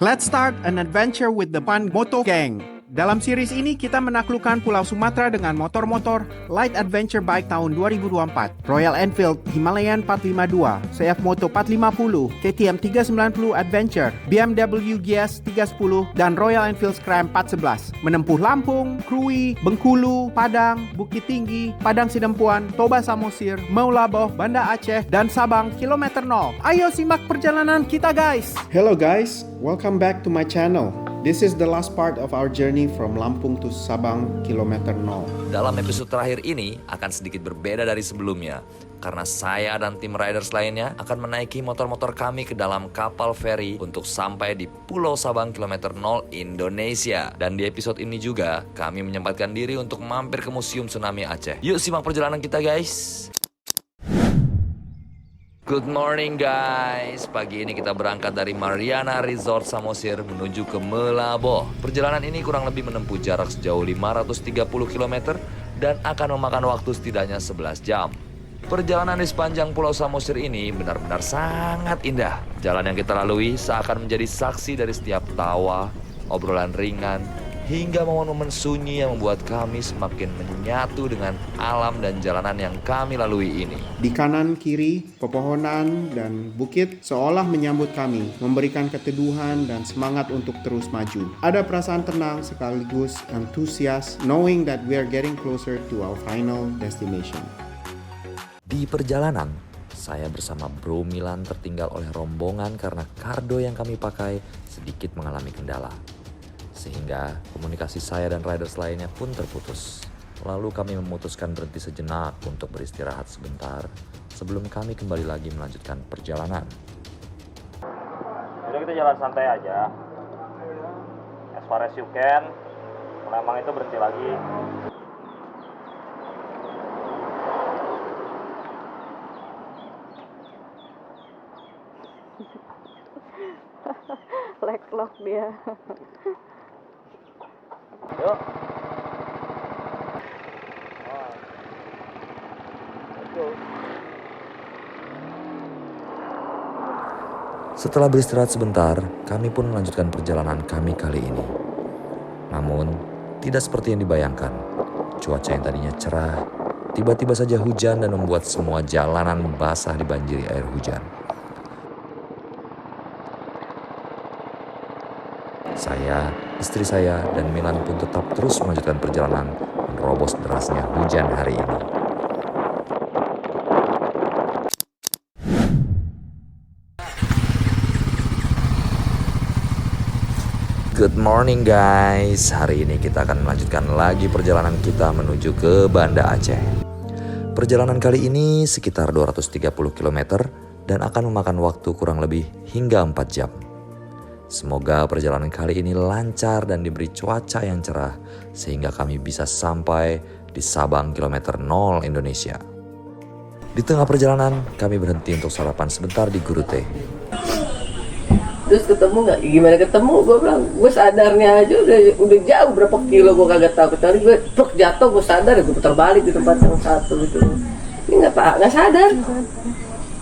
Let's start an adventure with the Pan Moto Gang. Dalam series ini kita menaklukkan Pulau Sumatera dengan motor-motor light adventure bike tahun 2024. Royal Enfield Himalayan 452, CF Moto 450, KTM 390 Adventure, BMW GS 310, dan Royal Enfield Scram 411. Menempuh Lampung, Krui, Bengkulu, Padang, Bukit Tinggi, Padang Sidempuan, Toba Samosir, Meulaboh, Banda Aceh, dan Sabang kilometer 0. Ayo simak perjalanan kita guys! Hello guys, welcome back to my channel. This is the last part of our journey from Lampung to Sabang kilometer 0. Dalam episode terakhir ini akan sedikit berbeda dari sebelumnya karena saya dan tim riders lainnya akan menaiki motor-motor kami ke dalam kapal feri untuk sampai di Pulau Sabang kilometer 0 Indonesia. Dan di episode ini juga kami menyempatkan diri untuk mampir ke Museum Tsunami Aceh. Yuk simak perjalanan kita guys. Good morning guys, pagi ini kita berangkat dari Mariana Resort Samosir menuju ke Meulaboh. Perjalanan ini kurang lebih menempuh jarak sejauh 530 km dan akan memakan waktu setidaknya 11 jam. Perjalanan di sepanjang Pulau Samosir ini benar-benar sangat indah. Jalan yang kita lalui seakan menjadi saksi dari setiap tawa, obrolan ringan, hingga momen-momen sunyi yang membuat kami semakin menyatu dengan alam dan jalanan yang kami lalui ini. Di kanan kiri, pepohonan dan bukit seolah menyambut kami, memberikan keteduhan dan semangat untuk terus maju. Ada perasaan tenang sekaligus antusias, knowing that we are getting closer to our final destination. Di perjalanan, saya bersama Bro Milan tertinggal oleh rombongan karena kardo yang kami pakai sedikit mengalami kendala. Sehingga komunikasi saya dan riders lainnya pun terputus. Lalu kami memutuskan berhenti sejenak untuk beristirahat sebentar sebelum kami kembali lagi melanjutkan perjalanan. Jadi kita jalan santai aja. As far as you can. Memang itu berhenti lagi. Leklok dia. Yuk. Setelah beristirahat sebentar, kami pun melanjutkan perjalanan kami kali ini. Namun, tidak seperti yang dibayangkan. Cuaca yang tadinya cerah, tiba-tiba saja hujan dan membuat semua jalanan basah dibanjiri air hujan. Saya, istri saya, dan Milan pun tetap terus melanjutkan perjalanan menerobos derasnya hujan hari ini. Good morning guys, hari ini kita akan melanjutkan lagi perjalanan kita menuju ke Banda Aceh. Perjalanan kali ini sekitar 230 km dan akan memakan waktu kurang lebih hingga 4 jam. Semoga perjalanan kali ini lancar dan diberi cuaca yang cerah sehingga kami bisa sampai di Sabang kilometer 0 Indonesia. Di tengah perjalanan kami berhenti untuk sarapan sebentar di Gurute. Terus ketemu nggak? Gimana ketemu? Gue bilang, gue sadarnya aja udah jauh berapa kilo gue kagak tahu. Kecuali gue truk jatuh, gue sadar ya gue putar balik di tempat yang satu gitu. Ini nggak sadar.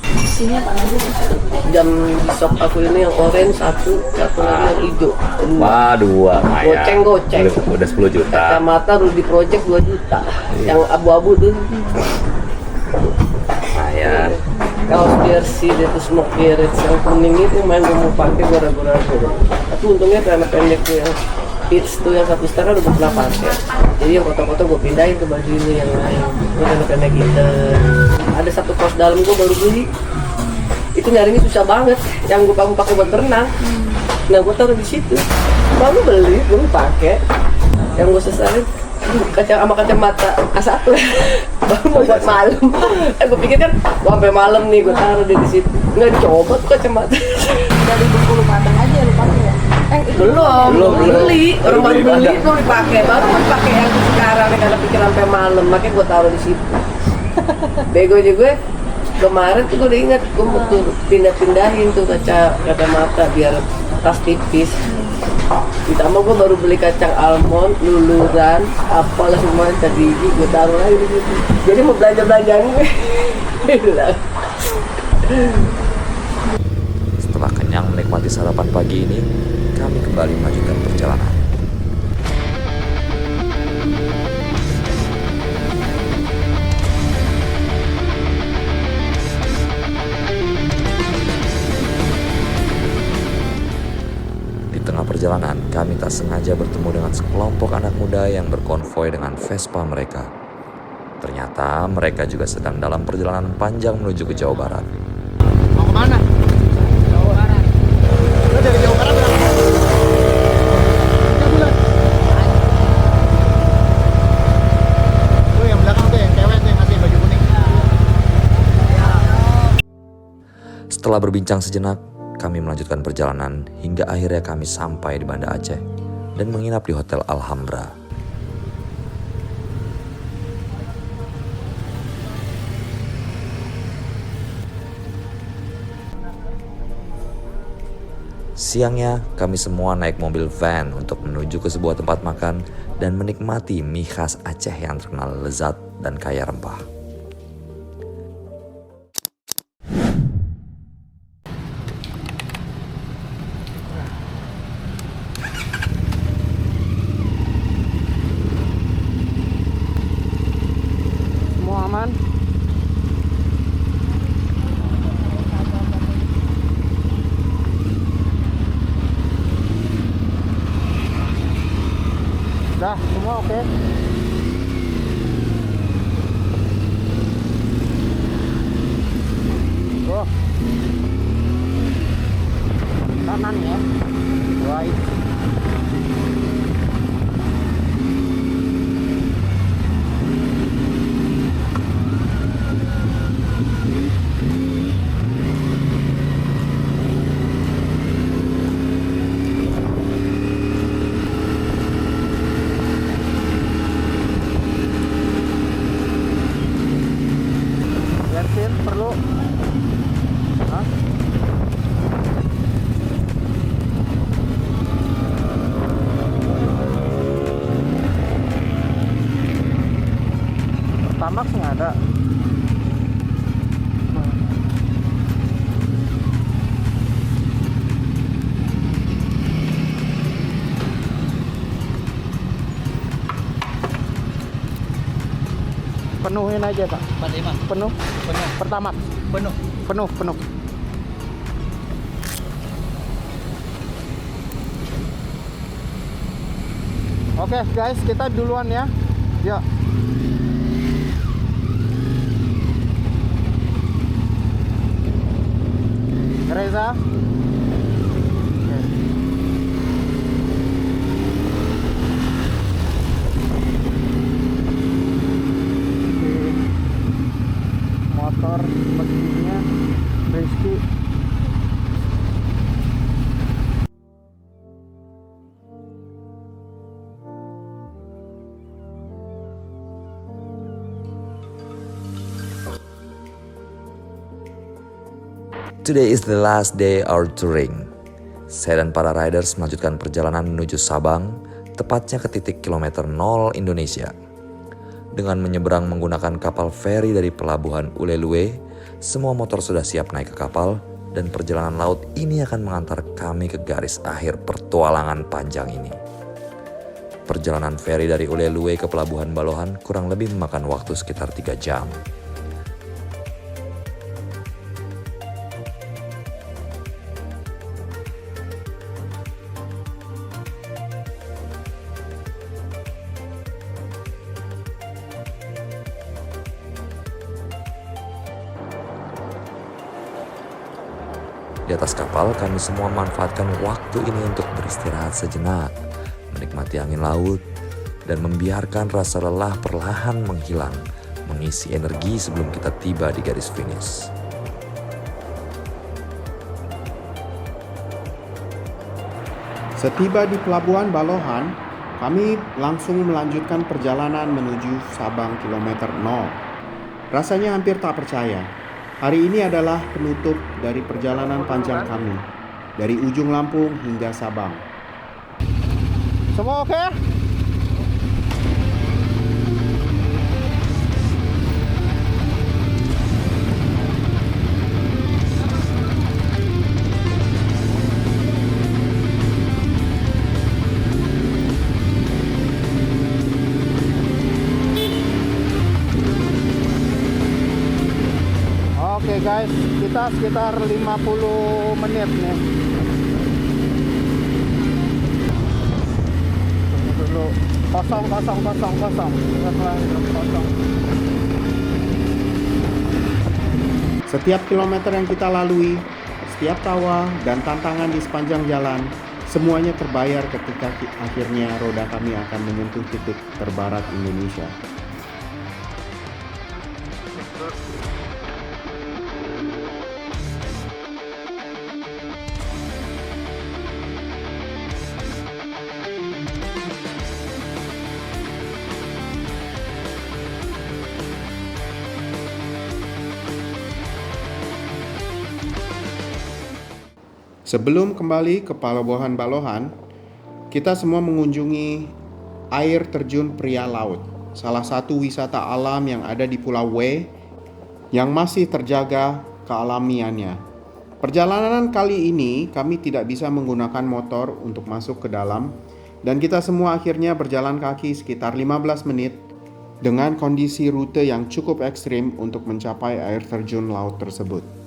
Isinya apa aja? Jam di shop aku ini yang orange satu lagi yang hijau. Wah, dua. Goceng. Udah 10 juta. Kacamata Rudy Project 2 juta. Yang abu-abu tuh. Lumayan. Kaos jersey itu smoke garage yang kuning itu main gue mau pakai gue ragu-ragu. Tapi untungnya karena pendek tuh yang hits tuh yang 1,5 udah gue pernah pakai. Jadi yang foto-foto gue pindahin ke baju ini yang lain. Gue karena pendek gitu. Ada satu kaos dalam gue baru beli. Itu nyarinya susah banget. Yang gue pakai buat berenang. Nah gue taruh di situ. Baru beli, gue pakai. Yang gue sesalin kacamata A1 baru mau buat malam. Gue pikir kan gua sampai malam nih gue taruh di situ. Nggak dicoba tuh kacamata. Dari Bengkulu Padang aja lu pakai ya? Belum beli. Orang baru beli tuh dipakai. Baru mau pakai yang sekarang nih karena pikir sampai malam. Makanya gue taruh di situ. Bego juga. Kemarin tuh gue udah ingat gue mau tuh pindahin tuh kacamata biar tas tipis. Ditambah gue baru beli kacang almond, luluran, apalah semua tadi gue taruh lagi di situ. Jadi mau belanja-belanjaan gue. Setelah kenyang menikmati menikmati sarapan pagi ini, kami kembali melanjutkan perjalanan. Di tengah perjalanan, kami tak sengaja bertemu dengan sekelompok anak muda yang berkonvoi dengan Vespa mereka. Ternyata mereka juga sedang dalam perjalanan panjang menuju ke Jawa Barat. Mau kemana? Jawa Barat. Lo dari Jawa Barat berapa? 3 bulan. Tuh yang belakang tuh yang cewek tuh yang ngasih baju kuning. Setelah berbincang sejenak, kami melanjutkan perjalanan hingga akhirnya kami sampai di Banda Aceh dan menginap di Hotel Alhambra. Siangnya, kami semua naik mobil van untuk menuju ke sebuah tempat makan dan menikmati mie khas Aceh yang terkenal lezat dan kaya rempah. Semua aman. Dah, semua oke. Tuh. Kanan ya. Right. Bensin perlu. Hah? Pertamax nggak ada. Penuhin aja Pak. 45. Penuh. Penuh. Pertamax. Penuh. Penuh. Penuh. Oke guys, kita duluan ya. Yuk. Reza. Motor mesinnya Rizky. Today is the last day our touring. Saya dan para riders melanjutkan perjalanan menuju Sabang, tepatnya ke titik kilometer 0 Indonesia. Dengan menyeberang menggunakan kapal feri dari pelabuhan Ulelue, semua motor sudah siap naik ke kapal dan perjalanan laut ini akan mengantar kami ke garis akhir pertualangan panjang ini. Perjalanan feri dari Ulelue ke pelabuhan Balohan kurang lebih memakan waktu sekitar 3 jam. Di atas kapal, kami semua memanfaatkan waktu ini untuk beristirahat sejenak, menikmati angin laut, dan membiarkan rasa lelah perlahan menghilang, mengisi energi sebelum kita tiba di garis finish. Setiba di pelabuhan Balohan, kami langsung melanjutkan perjalanan menuju Sabang kilometer 0. Rasanya hampir tak percaya. Hari ini adalah penutup dari perjalanan panjang kami, dari ujung Lampung hingga Sabang. Semua oke? kita sekitar 50 menit nih. Tunggu dulu. Kosong. Setiap kilometer yang kita lalui, setiap tawa dan tantangan di sepanjang jalan, semuanya terbayar ketika akhirnya roda kami akan menyentuh titik terbarat Indonesia. Sebelum kembali ke Palabuhan Balohan, kita semua mengunjungi air terjun Pria Laut, salah satu wisata alam yang ada di Pulau W yang masih terjaga kealamiannya. Perjalanan kali ini kami tidak bisa menggunakan motor untuk masuk ke dalam dan kita semua akhirnya berjalan kaki sekitar 15 menit dengan kondisi rute yang cukup ekstrim untuk mencapai air terjun laut tersebut.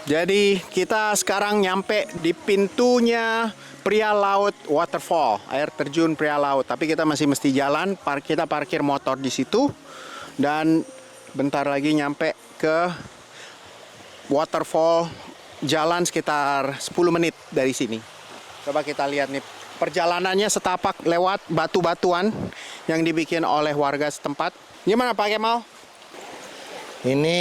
Jadi kita sekarang nyampe di pintunya Pria Laut Waterfall, air terjun Pria Laut. Tapi kita masih mesti jalan, kita parkir motor di situ dan bentar lagi nyampe ke waterfall, jalan sekitar 10 menit dari sini. Coba kita lihat nih, perjalanannya setapak lewat batu-batuan yang dibikin oleh warga setempat. Gimana Pak Kemal? Ini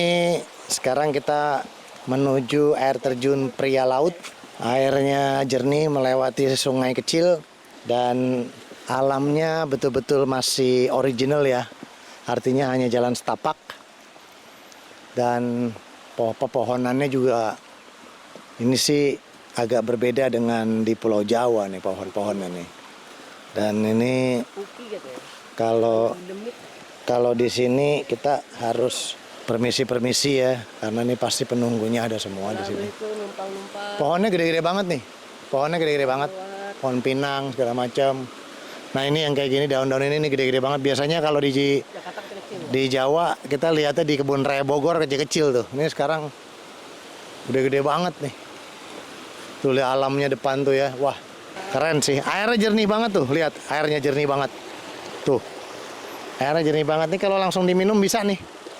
sekarang kita menuju air terjun Pria Laut. Airnya jernih melewati sungai kecil dan alamnya betul-betul masih original ya. Artinya hanya jalan setapak dan pepohonannya juga ini sih agak berbeda dengan di Pulau Jawa nih pohon-pohonnya nih. Dan ini kalau di sini kita harus permisi ya, karena ini pasti penunggunya ada semua di sini. Pohonnya gede-gede banget nih, pohon pinang segala macam. Nah ini yang kayak gini daun-daun ini gede-gede banget. Biasanya kalau di Jawa kita lihatnya di kebun raya Bogor kecil-kecil tuh. Ini sekarang gede-gede banget nih. Tuh lihat alamnya depan tuh ya, wah keren sih. Airnya jernih banget tuh, lihat airnya jernih banget. Tuh, airnya jernih banget nih kalau langsung diminum bisa nih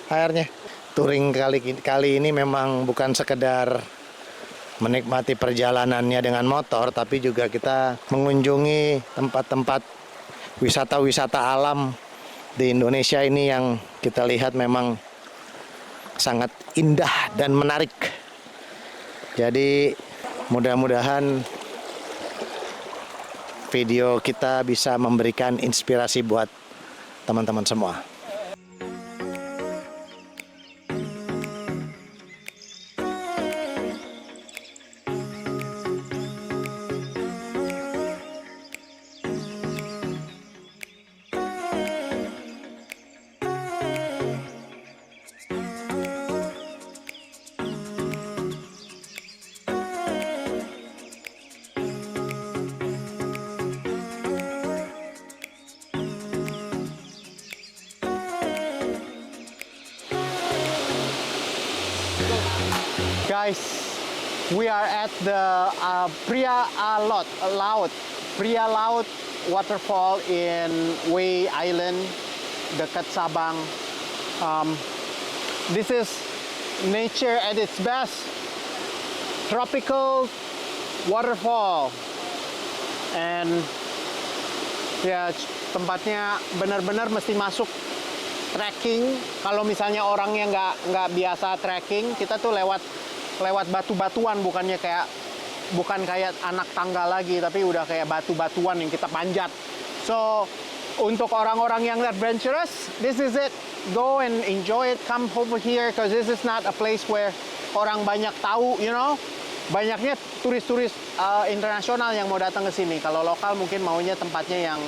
airnya. Touring kali ini memang bukan sekedar menikmati perjalanannya dengan motor, tapi juga kita mengunjungi tempat-tempat wisata-wisata alam di Indonesia ini yang kita lihat memang sangat indah dan menarik. Jadi mudah-mudahan video kita bisa memberikan inspirasi buat teman-teman semua. Guys, we are at the Pria Laut waterfall in Wei Island, dekat Sabang. This is nature at its best, tropical waterfall, and ya tempatnya benar-benar mesti masuk trekking. Kalau misalnya orangnya nggak biasa trekking, kita tuh lewat batu-batuan, bukan kayak anak tangga lagi, tapi udah kayak batu-batuan yang kita panjat. So untuk orang-orang yang adventurous, this is it. Go and enjoy it. Come over here because this is not a place where orang banyak tahu, you know. Banyaknya turis-turis internasional yang mau datang ke sini. Kalau lokal mungkin maunya tempatnya yang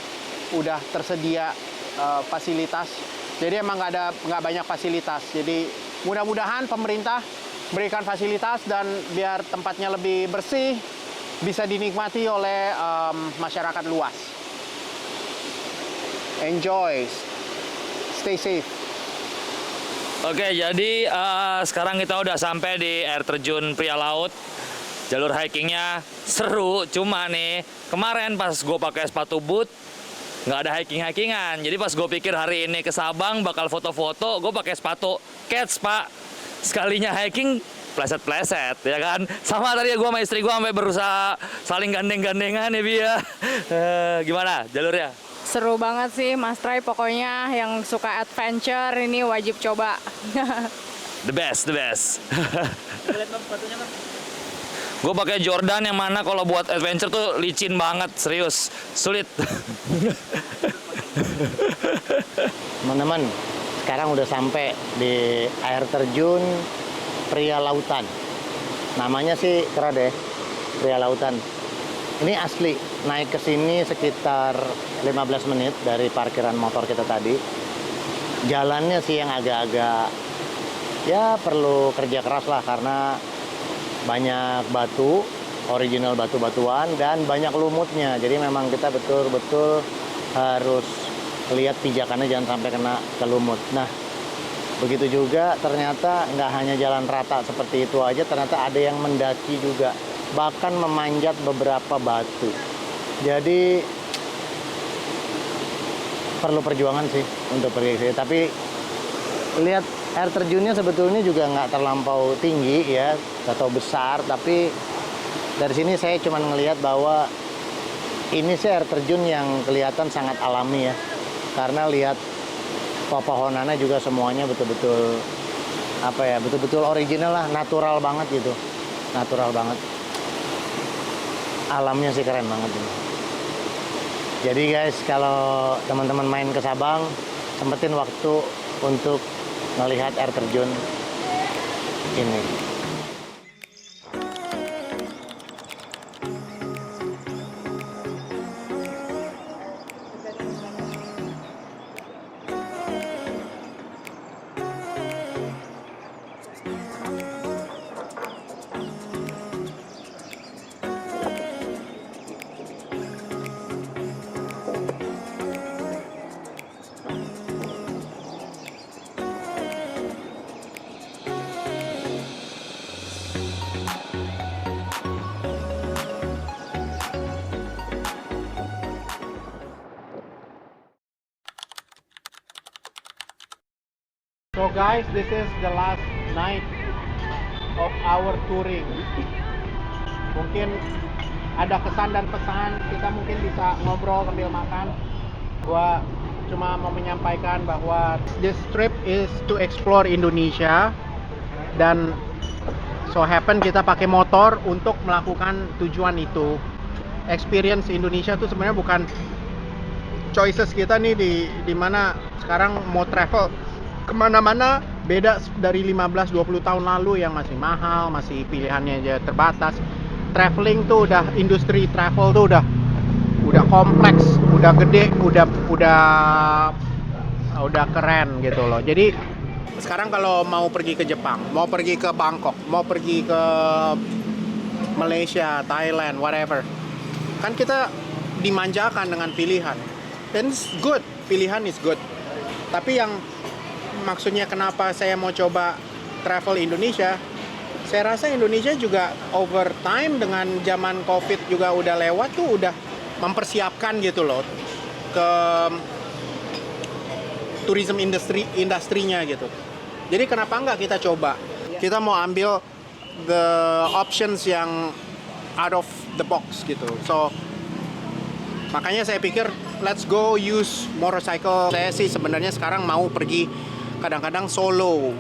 udah tersedia fasilitas. Jadi emang nggak banyak fasilitas. Jadi mudah-mudahan pemerintah berikan fasilitas dan biar tempatnya lebih bersih, bisa dinikmati oleh masyarakat luas. Enjoy, stay safe. Oke, jadi sekarang kita udah sampai di air terjun Pria Laut. Jalur hikingnya seru, cuma nih kemarin pas gue pakai sepatu boot nggak ada hiking-hikingan. Jadi pas gue pikir hari ini ke Sabang bakal foto-foto, gue pakai sepatu Keds, Pak. Sekalinya hiking pleset-pleset, ya kan? Sama tadi gue sama istri gue sampai berusaha saling gandeng-gandengan ya, Bi ya. Gimana jalurnya? Seru banget sih Mas Trai, pokoknya yang suka adventure ini wajib coba. The best, the best. Gue pakai Jordan yang mana kalau buat adventure tuh licin banget, serius, sulit. Teman-teman, sekarang udah sampai di air terjun Pria Lautan. Namanya sih keren deh, Pria Lautan. Ini asli, naik ke sini sekitar 15 menit dari parkiran motor kita tadi. Jalannya sih yang agak-agak, ya perlu kerja keras lah karena banyak batu, original batu-batuan, dan banyak lumutnya. Jadi memang kita betul-betul harus lihat pijakannya jangan sampai kena ke lumut. Nah, begitu juga ternyata nggak hanya jalan rata seperti itu aja, ternyata ada yang mendaki juga, bahkan memanjat beberapa batu. Jadi perlu perjuangan sih untuk pergi ke sini. Tapi lihat air terjunnya sebetulnya juga nggak terlampau tinggi ya atau besar, tapi dari sini saya cuma ngelihat bahwa ini sih air terjun yang kelihatan sangat alami ya, karena lihat pepohonannya juga semuanya betul-betul apa ya, betul-betul original lah, natural banget gitu, natural banget. Alamnya sih keren banget ini. Jadi guys, kalau teman-teman main ke Sabang, sempetin waktu untuk melihat air terjun ini. So guys, this is the last night of our touring. Mungkin ada kesan dan pesan, kita mungkin bisa ngobrol sambil makan. Gua cuma mau menyampaikan bahwa this trip is to explore Indonesia, dan so happen kita pakai motor untuk melakukan tujuan itu. Experience Indonesia tuh sebenarnya bukan choices kita nih di mana sekarang mau travel kemana-mana beda dari 15-20 tahun lalu yang masih mahal, masih pilihannya aja terbatas. Traveling tuh udah, industri travel tuh udah kompleks, udah gede, udah keren gitu loh. Jadi sekarang kalau mau pergi ke Jepang, mau pergi ke Bangkok, mau pergi ke Malaysia, Thailand, whatever, kan kita dimanjakan dengan pilihan. And it's good, pilihan is good. Tapi yang maksudnya kenapa saya mau coba travel Indonesia, saya rasa Indonesia juga over time dengan zaman COVID juga udah lewat tuh, udah mempersiapkan gitu loh ke tourism industrinya gitu. Jadi kenapa enggak kita coba? Kita mau ambil the options yang out of the box gitu. So makanya saya pikir let's go use motorcycle. Saya sih sebenarnya sekarang mau pergi kadang-kadang solo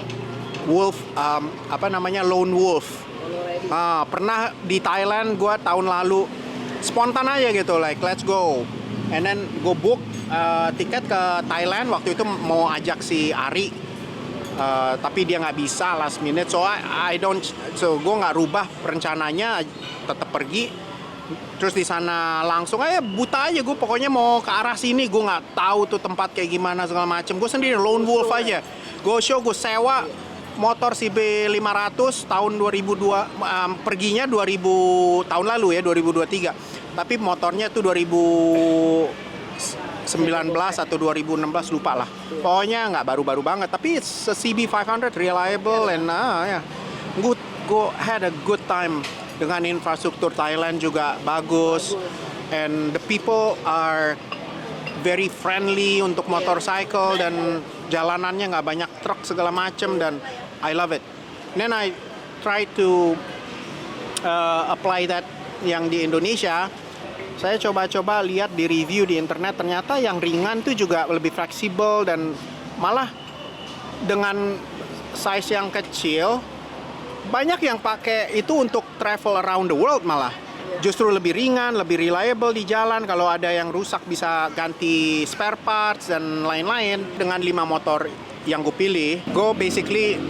wolf, lone wolf. Pernah di Thailand gue tahun lalu spontan aja gitu, like let's go, and then gue book tiket ke Thailand. Waktu itu mau ajak si Ari, tapi dia nggak bisa last minute, so gue nggak rubah rencananya, tetap pergi. Terus di sana langsung aja buta aja, gue pokoknya mau ke arah sini, gue nggak tahu tuh tempat kayak gimana segala macem. Gue sendiri lone wolf aja, gue sewa motor CB 500 tahun 2002, perginya 2000 tahun lalu ya, 2023. Tapi motornya tuh 2011 atau 2016 lupa lah. Pokoknya nggak baru-baru banget, tapi it's a CB500 reliable and ya good. Go had a good time dengan infrastruktur Thailand juga bagus, and the people are very friendly untuk motorcycle dan jalanannya nggak banyak truk segala macem dan I love it. Then I try to apply that yang di Indonesia. Saya coba-coba lihat di review di internet, ternyata yang ringan tuh juga lebih fleksibel dan malah dengan size yang kecil banyak yang pakai itu untuk travel around the world malah. Justru lebih ringan, lebih reliable di jalan. Kalau ada yang rusak bisa ganti spare parts dan lain-lain. Dengan 5 motor yang gue pilih, gue basically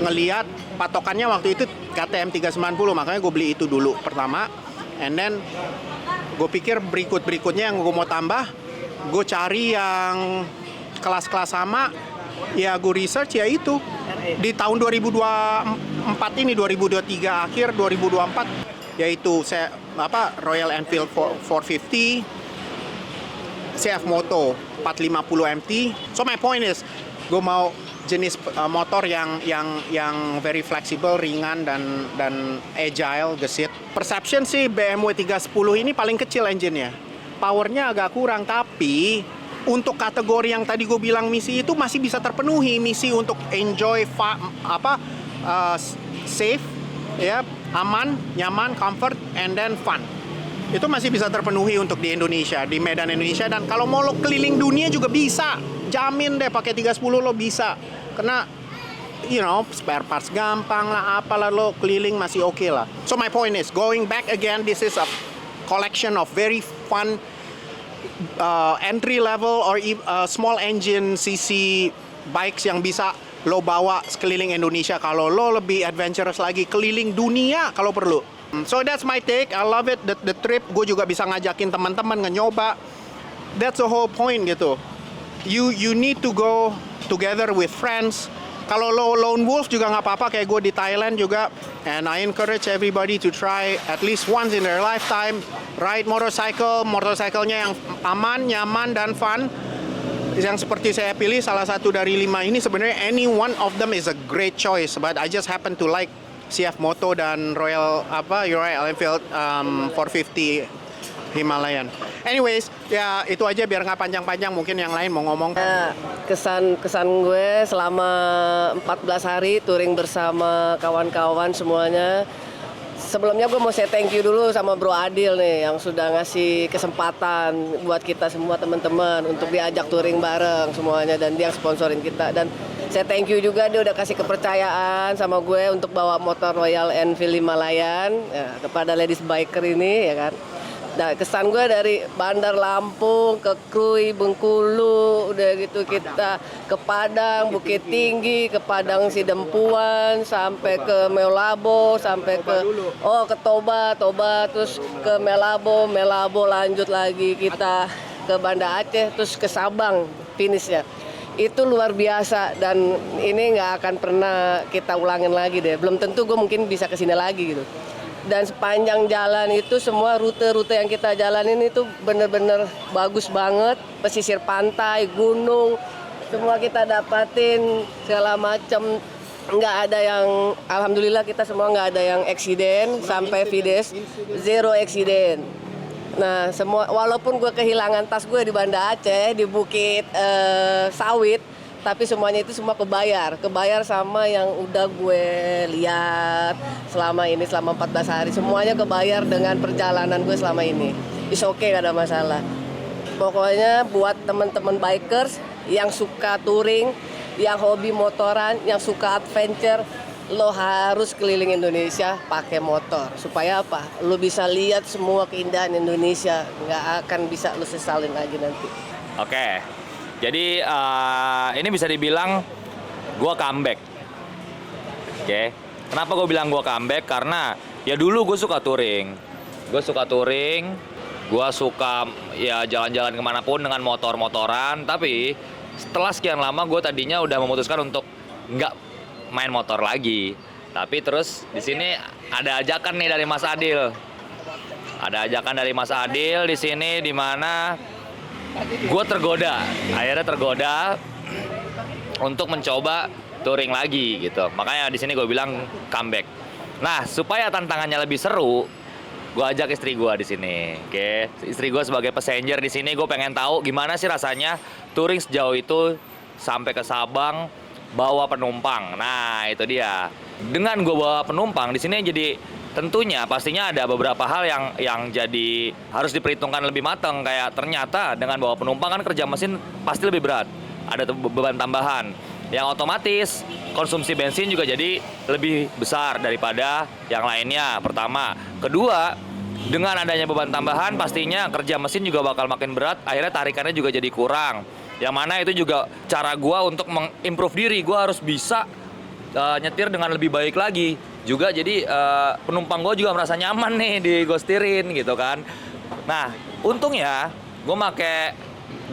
ngeliat patokannya waktu itu KTM 390, makanya gue beli itu dulu pertama. And then gue pikir berikutnya yang gue mau tambah, gue cari yang kelas-kelas sama. Ya gue research ya itu. Di tahun 2024 ini, 2023 akhir 2024, yaitu Royal Enfield 450, CF Moto 450 MT. So my point is, gue mau jenis motor yang very flexible, ringan dan agile, gesit. Perception sih BMW 310 ini paling kecil engine-nya. Powernya agak kurang, tapi untuk kategori yang tadi gue bilang misi itu masih bisa terpenuhi. Misi untuk enjoy safe, ya, aman, nyaman, comfort, and then fun. Itu masih bisa terpenuhi untuk di Indonesia, di Medan Indonesia. Dan kalau mau lo keliling dunia juga bisa. Jamin deh pakai 310 lo bisa. Karena spare parts gampang lah, apalah, lo keliling masih oke lah. So my point is, going back again, this is a collection of very fun entry level or small engine CC bikes yang bisa lo bawa sekeliling Indonesia. Kalau lo lebih adventurous lagi, keliling dunia kalau perlu. So that's my take. I love it. The trip, gue juga bisa ngajakin teman-teman nyoba. That's the whole point gitu. You need to go together with friends. Kalau lo lone wolf juga nggak apa-apa, kayak gue di Thailand juga. And I encourage everybody to try at least once in their lifetime ride motorcycle. Motorcycle-nya yang aman, nyaman, dan fun. Yang seperti saya pilih salah satu dari 5 ini, sebenarnya any one of them is a great choice. But I just happen to like CF Moto dan Royal Enfield 450 Himalayan. Anyways, ya itu aja biar nggak panjang-panjang. Mungkin yang lain mau ngomong. Kesan gue selama 14 hari touring bersama kawan-kawan semuanya. Sebelumnya gue mau say thank you dulu sama Bro Adil nih yang sudah ngasih kesempatan buat kita semua teman-teman untuk diajak touring bareng semuanya, dan dia yang sponsorin kita. Dan saya thank you juga, dia udah kasih kepercayaan sama gue untuk bawa motor Royal Enfield Himalayan ya, kepada ladies biker ini ya kan. Nah, kesan gue dari Bandar Lampung ke Krui, Bengkulu, udah gitu kita ke Padang, Bukit Tinggi, ke Padang Sidempuan, sampai ke Melabo, sampai ke Toba, terus ke Melabo, lanjut lagi kita ke Banda Aceh, terus ke Sabang finishnya. Itu luar biasa dan ini nggak akan pernah kita ulangin lagi deh. Belum tentu gue mungkin bisa kesini lagi gitu. Dan sepanjang jalan itu semua rute-rute yang kita jalanin itu bener-bener bagus banget. Pesisir pantai, gunung, semua kita dapatin segala macam. Nggak ada yang, alhamdulillah kita semua nggak ada yang eksiden sampai Fides, zero eksiden. Nah semua, walaupun gue kehilangan tas gue di Banda Aceh, di Bukit Sawit, tapi semuanya itu semua kebayar sama yang udah gue lihat selama ini, selama 14 hari. Semuanya kebayar dengan perjalanan gue selama ini. It's okay, gak ada masalah. Pokoknya buat teman-teman bikers yang suka touring, yang hobi motoran, yang suka adventure, lo harus keliling Indonesia pakai motor. Supaya apa? Lo bisa lihat semua keindahan Indonesia. Nggak akan bisa lo sesalin lagi nanti. Oke. Jadi ini bisa dibilang gue comeback. Oke. Kenapa gue bilang gue comeback? Karena ya dulu gue suka touring. Gue suka ya jalan-jalan kemanapun dengan motor-motoran. Tapi setelah sekian lama gue tadinya udah memutuskan untuk nggak main motor lagi. Tapi terus di sini ada ajakan nih dari Mas Adil. Ada ajakan dari Mas Adil di sini, di mana gue akhirnya tergoda untuk mencoba touring lagi gitu. Makanya di sini gue bilang comeback. Nah, supaya tantangannya lebih seru, gue ajak istri gue di sini. Oke, istri gue sebagai passenger di sini, gue pengen tahu gimana sih rasanya touring sejauh itu sampai ke Sabang bawa penumpang. Nah, itu dia. Dengan gue bawa penumpang di sini, jadi tentunya pastinya ada beberapa hal yang jadi harus diperhitungkan lebih matang. Kayak ternyata dengan bawa penumpang kan kerja mesin pasti lebih berat. Ada beban tambahan yang otomatis konsumsi bensin juga jadi lebih besar daripada yang lainnya. Pertama, kedua, dengan adanya beban tambahan pastinya kerja mesin juga bakal makin berat. Akhirnya tarikannya juga jadi kurang. Yang mana itu juga cara gua untuk mengimprove diri. Gua harus bisa nyetir dengan lebih baik lagi. Juga jadi penumpang gue juga merasa nyaman nih di Ghostirin gitu kan. Nah, untungnya gue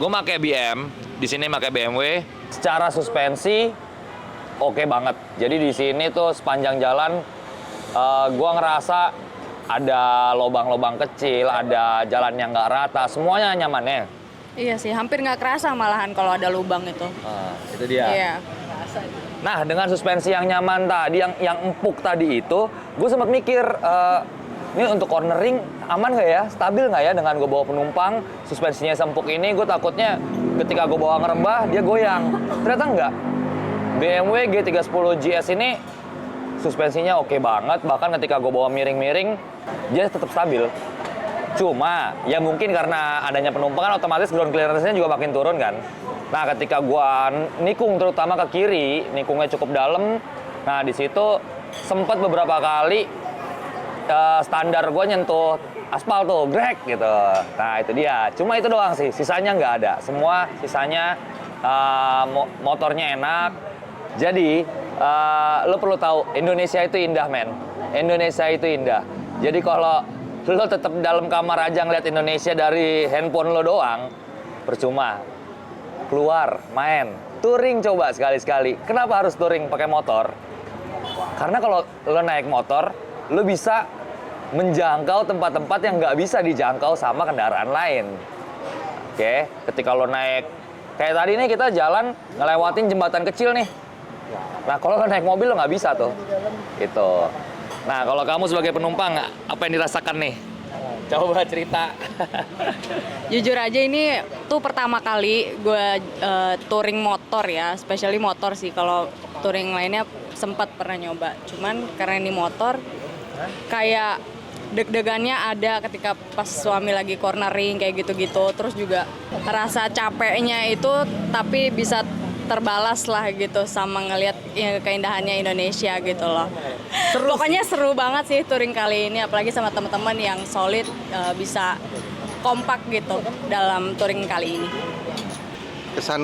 make BM, di sini make BMW. Secara suspensi oke banget. Jadi di sini tuh sepanjang jalan gue ngerasa ada lobang-lobang kecil, ada jalan yang nggak rata, semuanya nyaman ya. Iya sih, hampir nggak kerasa malahan kalau ada lubang itu. Itu dia. Iya. Nah, dengan suspensi yang nyaman tadi, yang empuk tadi itu, gue sempat mikir, ini untuk cornering aman nggak ya? Stabil nggak ya dengan gue bawa penumpang? Suspensinya sempuk ini, gue takutnya ketika gue bawa ngerembah, dia goyang. Ternyata nggak. BMW G310 GS ini suspensinya oke banget, bahkan ketika gue bawa miring-miring, dia tetap stabil. Cuma, ya mungkin karena adanya penumpang kan otomatis ground clearance-nya juga makin turun kan. Nah, ketika gua nikung terutama ke kiri, nikungnya cukup dalam. Nah, di situ sempat beberapa kali standar gua nyentuh aspal tuh, grek gitu. Nah, itu dia. Cuma itu doang sih, sisanya nggak ada. Semua sisanya motornya enak. Jadi, lo perlu tahu, Indonesia itu indah, men. Indonesia itu indah. Jadi kalau lo tetap dalam kamar aja ngeliat Indonesia dari handphone lo doang, percuma. Keluar, main, touring coba sekali-sekali. Kenapa harus touring pakai motor? Karena kalau lo naik motor, lo bisa menjangkau tempat-tempat yang nggak bisa dijangkau sama kendaraan lain. Oke, ketika lo naik, kayak tadi nih kita jalan ngelewatin jembatan kecil nih. Nah, kalau lo naik mobil lo nggak bisa tuh. Itu. Nah, kalau kamu sebagai penumpang, apa yang dirasakan nih? Coba cerita. Jujur aja ini tuh pertama kali gue touring motor ya, especially motor sih. Kalau touring lainnya sempat pernah nyoba. Cuman karena ini motor, kayak deg-degannya ada ketika pas suami lagi cornering kayak gitu-gitu. Terus juga rasa capeknya itu tapi bisa terbalas lah gitu sama ngelihat ya, keindahannya Indonesia gitu loh. Pokoknya seru banget sih touring kali ini, apalagi sama teman-teman yang solid, bisa kompak gitu dalam touring kali ini.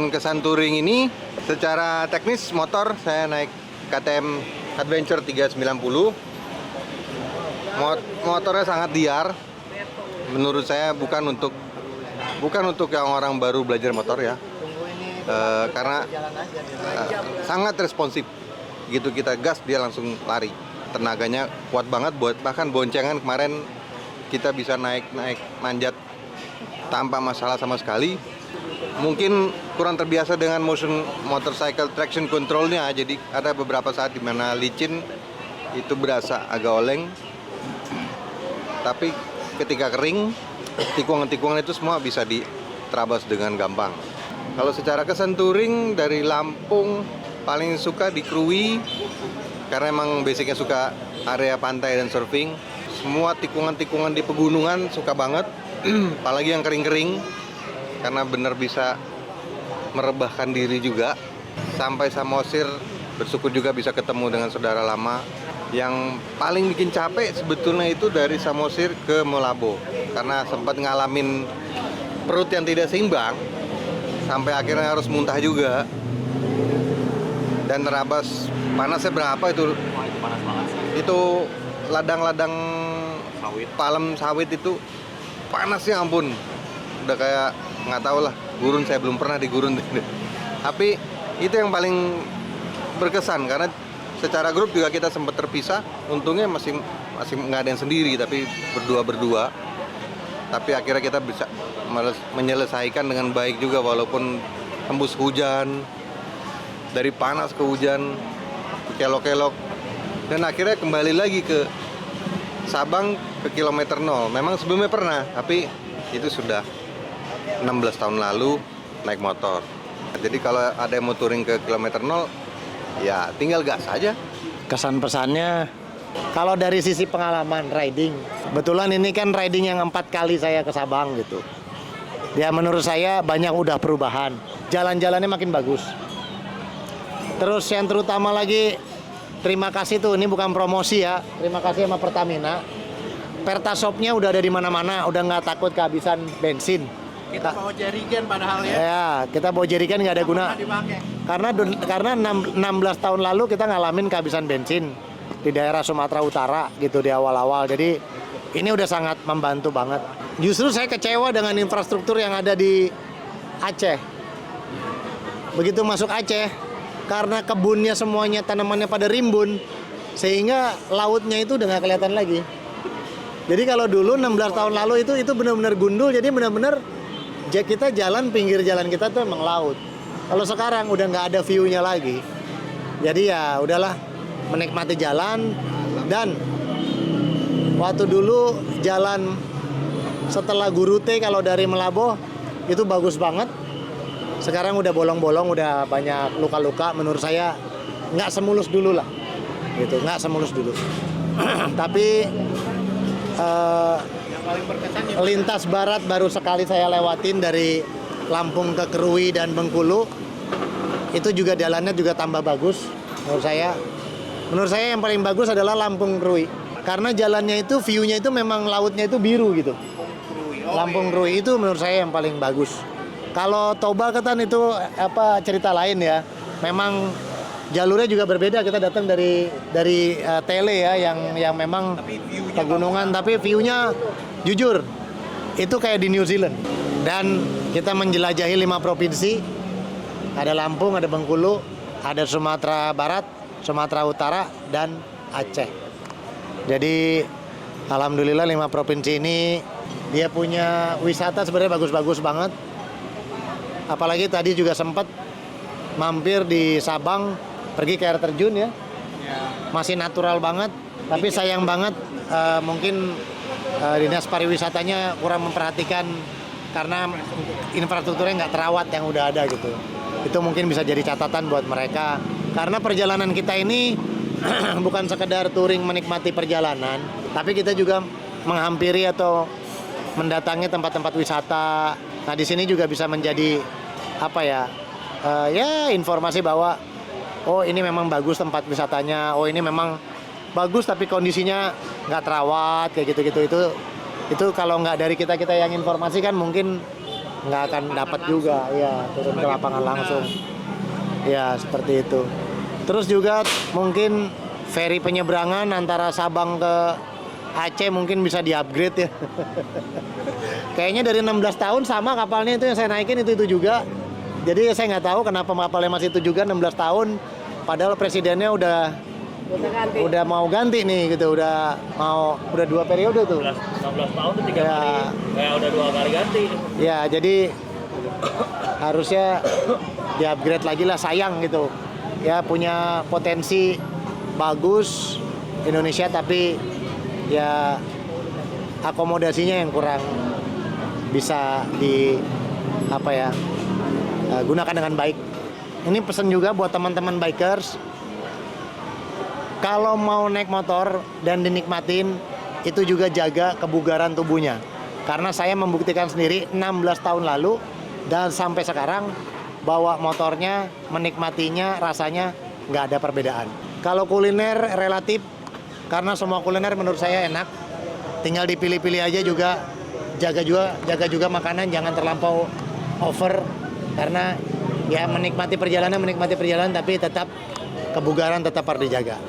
Kesan touring ini secara teknis motor saya naik KTM Adventure 390. Motornya sangat liar. Menurut saya bukan untuk yang orang baru belajar motor ya. Karena sangat responsif gitu, kita gas dia langsung lari, tenaganya kuat banget, buat bahkan boncengan kemarin kita bisa naik manjat tanpa masalah sama sekali. Mungkin kurang terbiasa dengan motion motorcycle traction controlnya, jadi ada beberapa saat di mana licin itu berasa agak oleng, tapi ketika kering tikungan-tikungan itu semua bisa diterabas dengan gampang. Kalau secara kesan touring dari Lampung paling suka di Krui karena emang basicnya suka area pantai dan surfing. Semua tikungan-tikungan di pegunungan suka banget, apalagi yang kering-kering karena benar bisa merebahkan diri juga. Sampai Samosir bersyukur juga bisa ketemu dengan saudara lama. Yang paling bikin capek sebetulnya itu dari Samosir ke Melabo karena sempat ngalamin perut yang tidak seimbang. Sampai akhirnya harus muntah juga. Dan nerabas panasnya berapa itu? Itu panas banget sih. Itu ladang-ladang palem sawit itu panasnya ampun. Udah kayak nggak tahu lah, gurun, saya belum pernah di gurun. Tapi itu yang paling berkesan karena secara grup juga kita sempat terpisah. Untungnya masih nggak ada yang sendiri, tapi berdua. tapi akhirnya kita bisa menyelesaikan dengan baik juga walaupun tembus hujan, dari panas ke hujan, kelok-kelok, dan akhirnya kembali lagi ke Sabang ke kilometer 0. Memang sebelumnya pernah, tapi itu sudah 16 tahun lalu naik motor. Jadi kalau ada yang mau touring ke kilometer 0, ya tinggal gas aja. Kesan pesannya, kalau dari sisi pengalaman riding, kebetulan ini kan riding yang 4 kali saya ke Sabang gitu. Ya menurut saya banyak udah perubahan, jalan-jalannya makin bagus. Terus yang terutama lagi, terima kasih tuh, ini bukan promosi ya, terima kasih sama Pertamina. Pertasopnya udah ada di mana-mana, udah nggak takut kehabisan bensin. Kita bawa jerigen padahal ya. Ya, kita bawa jerigen nggak ada guna. Karena 16 tahun lalu kita ngalamin kehabisan bensin di daerah Sumatera Utara gitu di awal-awal. Jadi ini udah sangat membantu banget. Justru saya kecewa dengan infrastruktur yang ada di Aceh. Begitu masuk Aceh, karena kebunnya semuanya tanamannya pada rimbun, sehingga lautnya itu udah nggak kelihatan lagi. Jadi kalau dulu 16 tahun lalu itu benar-benar gundul, jadi benar-benar kita jalan, pinggir jalan kita tuh emang laut. Kalau sekarang udah nggak ada view-nya lagi. Jadi ya udahlah, menikmati jalan. Dan waktu dulu jalan setelah Gurute kalau dari Melaboh itu bagus banget. Sekarang udah bolong-bolong, udah banyak luka-luka. Menurut saya nggak semulus dulu lah, gitu, nggak semulus dulu. Tapi lintas barat baru sekali saya lewatin dari Lampung ke Krui dan Bengkulu. Itu juga jalannya juga tambah bagus menurut saya. Menurut saya yang paling bagus adalah Lampung Krui. Karena jalannya itu, view-nya itu memang lautnya itu biru gitu. Lampung Krui itu menurut saya yang paling bagus. Kalau Toba Ketan itu cerita lain ya. Memang jalurnya juga berbeda. Kita datang dari Tele ya, yang memang pegunungan, tapi view-nya jujur itu kayak di New Zealand. Dan kita menjelajahi 5 provinsi. Ada Lampung, ada Bengkulu, ada Sumatera Barat, Sumatera Utara, dan Aceh. Jadi alhamdulillah 5 provinsi ini dia punya wisata sebenarnya bagus-bagus banget. Apalagi tadi juga sempat mampir di Sabang, pergi ke air terjun ya. Masih natural banget, tapi sayang banget mungkin dinas pariwisatanya kurang memperhatikan karena infrastrukturnya nggak terawat yang udah ada gitu. Itu mungkin bisa jadi catatan buat mereka. Karena perjalanan kita ini bukan sekedar touring menikmati perjalanan, tapi kita juga menghampiri atau mendatangi tempat-tempat wisata. Nah di sini juga bisa menjadi informasi bahwa oh ini memang bagus tempat wisatanya, oh ini memang bagus tapi kondisinya nggak terawat kayak gitu-gitu. Itu kalau nggak dari kita yang informasi kan mungkin nggak akan dapat juga ya, turun ke lapangan langsung ya, seperti itu. Terus juga mungkin ferry penyeberangan antara Sabang ke Aceh mungkin bisa di-upgrade ya. Kayaknya dari 16 tahun sama kapalnya itu yang saya naikin itu juga. Jadi saya nggak tahu kenapa kapalnya masih itu juga 16 tahun. Padahal presidennya udah mau ganti nih gitu, udah 2 periode tuh. 16 tahun tuh 3 kali. Ya udah 2 kali ganti. Ya, jadi harusnya di-upgrade lagi lah, sayang gitu. Ya punya potensi bagus Indonesia, tapi ya akomodasinya yang kurang bisa gunakan dengan baik. Ini pesan juga buat teman-teman bikers, kalau mau naik motor dan dinikmatin, itu juga jaga kebugaran tubuhnya. Karena saya membuktikan sendiri 16 tahun lalu dan sampai sekarang bawa motornya, menikmatinya, rasanya nggak ada perbedaan. Kalau kuliner relatif, karena semua kuliner menurut saya enak, tinggal dipilih-pilih aja juga. Jaga juga makanan, jangan terlampau over, karena ya menikmati perjalanan tapi tetap kebugaran tetap harus dijaga.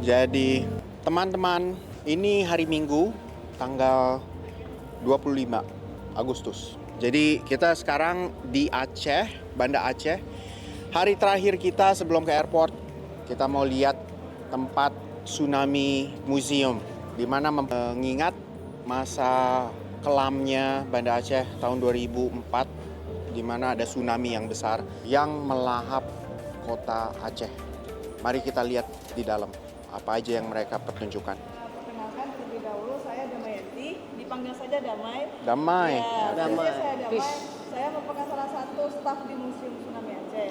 Jadi teman-teman, ini hari Minggu tanggal 25 Agustus. Jadi kita sekarang di Aceh, Banda Aceh. Hari terakhir kita sebelum ke airport, kita mau lihat tempat Tsunami Museum, di mana mengingat masa kelamnya Banda Aceh tahun 2004, di mana ada tsunami yang besar yang melahap kota Aceh. Mari kita lihat di dalam, apa aja yang mereka pertunjukkan. Perkenalkan terlebih dahulu, saya Damayanti, dipanggil saja Damai. Damai. Ya, Damai. saya Damai. Peace. Saya merupakan salah satu staf di Museum Tsunami Aceh.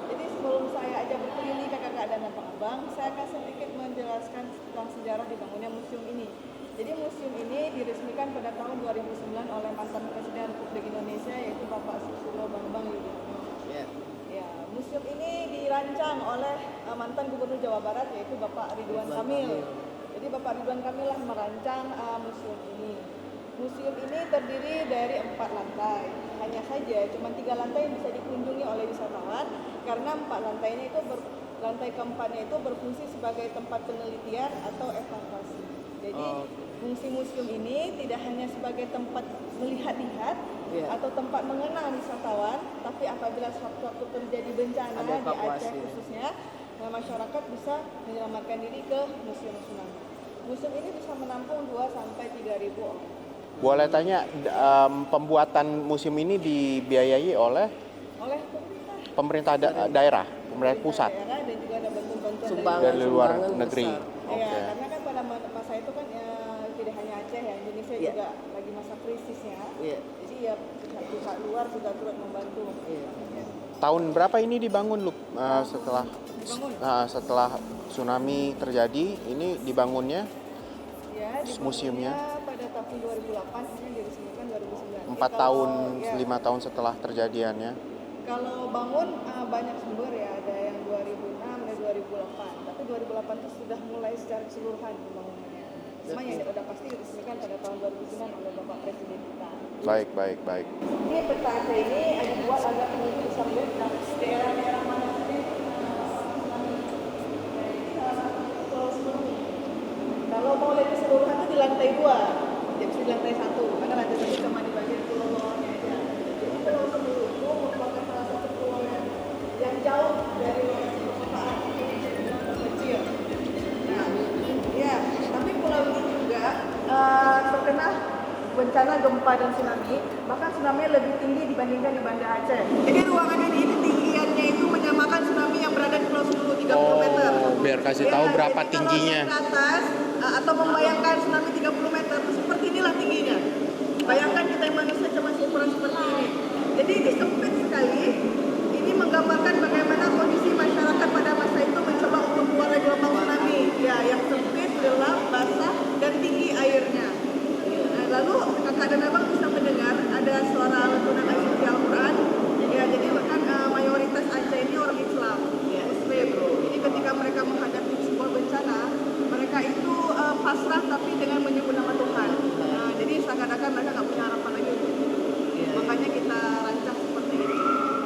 Jadi sebelum saya ajak berkeliling kakak-kakak dan abang-abang, saya akan sedikit menjelaskan tentang sejarah dibangunnya museum ini. Jadi museum ini diresmikan pada tahun 2009 oleh mantan Presiden Republik Indonesia, yaitu Bapak Susilo Bambang Yudhoyono. Ya, museum ini dirancang oleh mantan Gubernur Jawa Barat, yaitu Bapak Ridwan Kamil. Jadi Bapak Ridwan Kamil lah merancang museum ini. Museum ini terdiri dari 4 lantai. Hanya saja cuma 3 lantai yang bisa dikunjungi oleh wisatawan, karena 4 lantainya itu lantai keempatnya itu berfungsi sebagai tempat penelitian atau evakuasi. Jadi fungsi museum ini tidak hanya sebagai tempat melihat-lihat atau tempat mengenang wisatawan, tapi apabila sewaktu-waktu terjadi bencana di Aceh khususnya, masyarakat bisa menyelamatkan diri ke Museum Tsunami. Museum ini bisa menampung 2 sampai 3.000 orang. Boleh tanya, pembuatan museum ini dibiayai oleh pemerintah daerah, pemerintah pusat, daerah, dan juga ada bantuan-bantuan Sumbangan. dari luar Sumbangan negeri. besar. Oke. Karena kan pada masa itu kan tidak hanya Aceh ya, Indonesia juga lagi masa krisisnya. Jadi ya pihak luar juga turut membantu. Tahun berapa ini dibangun, Lup? Setelah tsunami terjadi, ini dibangunnya museumnya? Pada tahun 2008, kemudian diresmikan 2009. 4 tahun, 5 tahun setelah terjadiannya. Kalau bangun banyak sumber ya, ada yang 2006 dan 2008. Tapi 2008 itu sudah mulai secara keseluruhan pembangunannya. Semuanya udah pasti diresmikan pada tahun 2009 oleh Bapak Presiden kita. Baik. Ini peta Aceh ini dibuat agar pengunjung bisa melihat daerah-daerah mana saja. Kalau mau lihat keseluruhan itu di lantai 2, jadi di lantai 1, karena lantai 1 cuma di bagian pulau bawahnya aja. Jadi Pulau Semulu itu merupakan salah satu pulau yang jauh dari lokasi perkotaan, kecil. Nah, ya, tapi pulau ini juga terkena bencana gempa dan tsunami, bahkan tsunami lebih tinggi dibandingkan di Banda Aceh. Jadi ruangan ini ketinggiannya itu menyamakan tsunami yang berada di Pulau Semulu 30 meter. Biar kasih tahu berapa jadi tingginya. Kalau ke atas atau membayangkan tsunami 30 meter, seperti inilah tingginya. Bayangkan kita yang manusia cuma ukuran seperti ini. Jadi ini sempit sekali. Ini menggambarkan bagaimana kondisi masyarakat pada masa itu mencoba untuk keluar dari gelombang tsunami. Ya, yang sempit, gelap, basah, dan tinggi airnya. Lalu kakak dan abang bisa mendengar ada suara lantunan ayat suci Al-Quran. Ya, jadi kan mayoritas Aceh ini orang Islam, Muslim. Jadi ketika mereka menghadapi sebuah bencana, mereka itu pasrah tapi dengan menyebut nama Tuhan. Jadi seakan-akan mereka nggak punya harapan lagi untuk hidup. Makanya kita rancang seperti ini.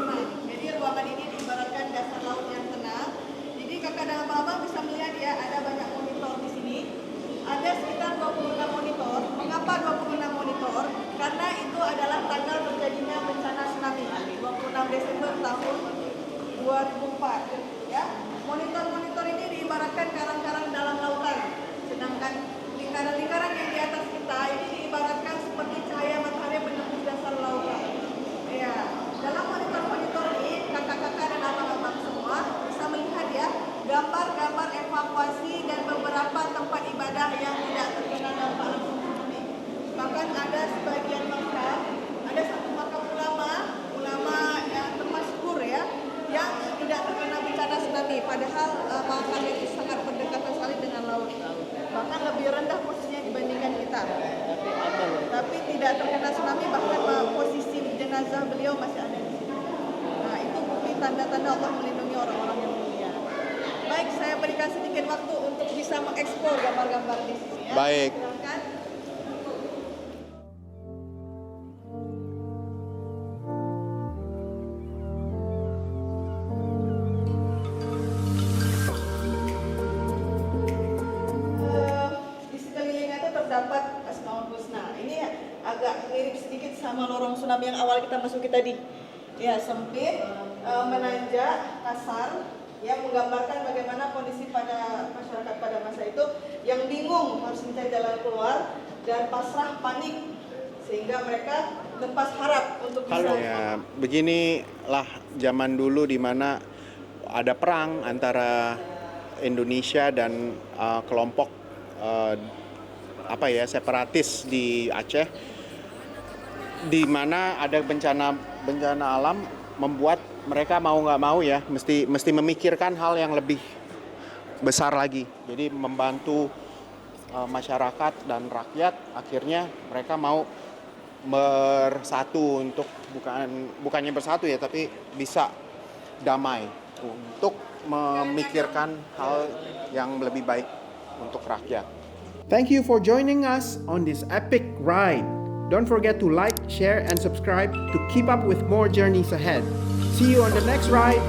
Nah, jadi ruangan ini diibaratkan dasar laut yang tenang. Jadi kakak dan abang bisa melihat ya, ada banyak monitor di sini. Ada sekitar 26 monitor. Mengapa 26 monitor? Karena itu adalah tanggal terjadinya bencana tsunami, 26 Desember tahun 2004. Ya, monitor-monitor ini diibaratkan karang-karang dalam lautan. Sedangkan lingkaran-lingkaran yang di atas kita ini diibaratkan seperti cahaya matahari menembus dasar lautan. Ya, dalam monitor-monitor ini kakak-kakak dan abang-abang semua bisa melihat ya gambar-gambar evakuasi dan beberapa tempat ibadah yang tidak terkena dampak langsung tsunami. Bahkan ada sebagian makam, ada satu makam ulama yang termasyhur ya, yang tidak terkena bencana tsunami. Padahal makam itu sangat berdekatan sekali dengan laut. Bahkan lebih rendah posisinya dibandingkan kita. Tapi tidak terkena tsunami, bahkan posisi jenazah beliau masih ada di sini. Nah, itu bukti tanda-tanda Allah melindungi orang-orang yang mulia. Baik, saya berikan sedikit waktu untuk bisa mengeksplor gambar-gambar di sini ya. Baik. Silakan. Di sekelilingnya itu terdapat Asmaul Husna. Ini agak mirip sedikit sama lorong tsunami yang awal kita masuki tadi. Ya, sempit, menanjak, kasar, yang menggambarkan bagaimana kondisi pada masyarakat pada masa itu yang bingung harus mencari jalan keluar dan pasrah panik sehingga mereka lepas harap untuk bisa. Ya, beginilah zaman dulu di mana ada perang antara Indonesia dan kelompok separatis di Aceh, di mana ada bencana alam membuat mereka mau nggak mau ya mesti memikirkan hal yang lebih besar lagi. Jadi membantu masyarakat dan rakyat, akhirnya mereka mau bersatu untuk bukannya bersatu ya, tapi bisa damai untuk memikirkan hal yang lebih baik untuk rakyat. Thank you for joining us on this epic ride. Don't forget to like, share, and subscribe to keep up with more journeys ahead. See you on the next ride.